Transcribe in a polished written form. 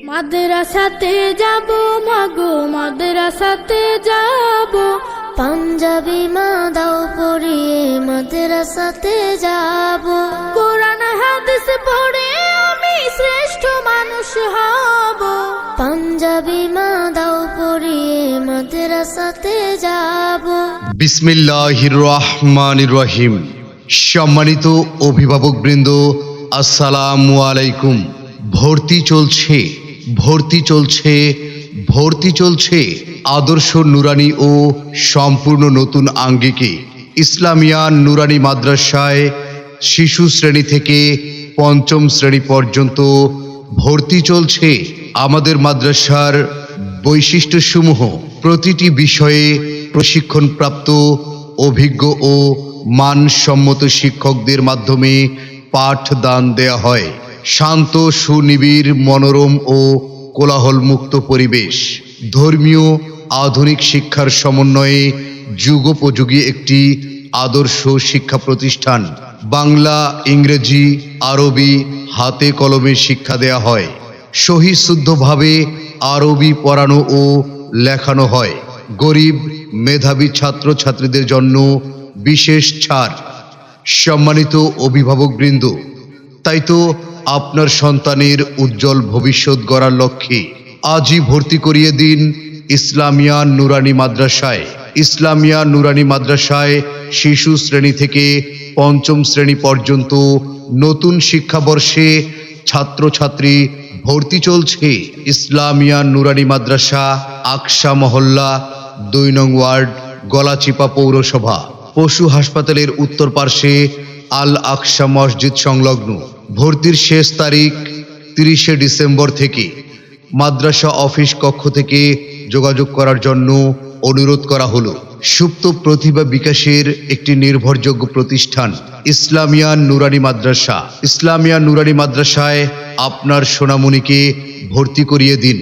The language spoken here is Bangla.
মাদ্রাসাতে যাব মাগো মাদ্রাসাতে যাব, পাঞ্জাবি মা দাও পড়িয়ে মাদ্রাসাতে যাব। কোরআন হাদিস পড়ে আমি শ্রেষ্ঠ মানুষ হব, পাঞ্জাবি মা দাও পড়িয়ে মাদ্রাসাতে যাব। বিসমিল্লাহির রহমানির রহিম। সম্মানিত অভিভাবকবৃন্দ, আসসালামু আলাইকুম। ভর্তি চলছে ভর্তি চলছে ভর্তি চলছে আদর্শ নুরানি ও সম্পূর্ণ নতুন আঙ্গিকে ইসলামিয়া নুরানি মাদ্রাসায় শিশু শ্রেণী থেকে পঞ্চম শ্রেণী পর্যন্ত ভর্তি চলছে। আমাদের মাদ্রাসার বৈশিষ্ট্যসমূহ: প্রতিটি বিষয়ে প্রশিক্ষণপ্রাপ্ত অভিজ্ঞ ও মানসম্মত শিক্ষকদের মাধ্যমে পাঠদান দেয়া হয়। শান্ত, সুনিবিড়, মনোরম ও কোলাহলমুক্ত পরিবেশ, ধর্মীয় আধুনিক শিক্ষার সমন্বয়ে যুগোপযোগী একটি আদর্শ শিক্ষা প্রতিষ্ঠান। বাংলা, ইংরেজি, আরবি হাতে কলমে শিক্ষা দেয়া হয়। সহিশুদ্ধভাবে আরবি পড়ানো ও লেখানো হয়। গরিব মেধাবী ছাত্রছাত্রীদের জন্য বিশেষ ছাড়। সম্মানিত অভিভাবকবৃন্দ, তাই তো আপনার সন্তানের উজ্জ্বল ভবিষ্যৎ গড়ার লক্ষ্যে আজই ভর্তি করিয়ে দিন ইসলামিয়া নুরানি মাদ্রাসায়। ইসলামিয়া নুরানি মাদ্রাসায় শিশু শ্রেণী থেকে পঞ্চম শ্রেণী পর্যন্ত নতুন শিক্ষাবর্ষে ছাত্রছাত্রী ভর্তি চলছে। ইসলামিয়া নুরানি মাদ্রাসা, আকশা মহল্লা, ২ নং ওয়ার্ড, গলাচিপা পৌরসভা, পশু হাসপাতালের উত্তর পার্শ্বে আল আকশা মসজিদ সংলগ্ন। ভর্তির শেষ তারিখ ৩০শে ডিসেম্বর থেকে। মাদ্রাসা অফিস কক্ষ থেকে যোগাযোগ করার জন্য অনুরোধ করা হলো। সুপ্ত প্রতিভা বিকাশের একটি নির্ভরযোগ্য প্রতিষ্ঠান ইসলামিয়া নুরানি মাদ্রাসা। ইসলামিয়া নুরানি মাদ্রাসায় আপনার সোনামণিকে ভর্তি করিয়ে দিন।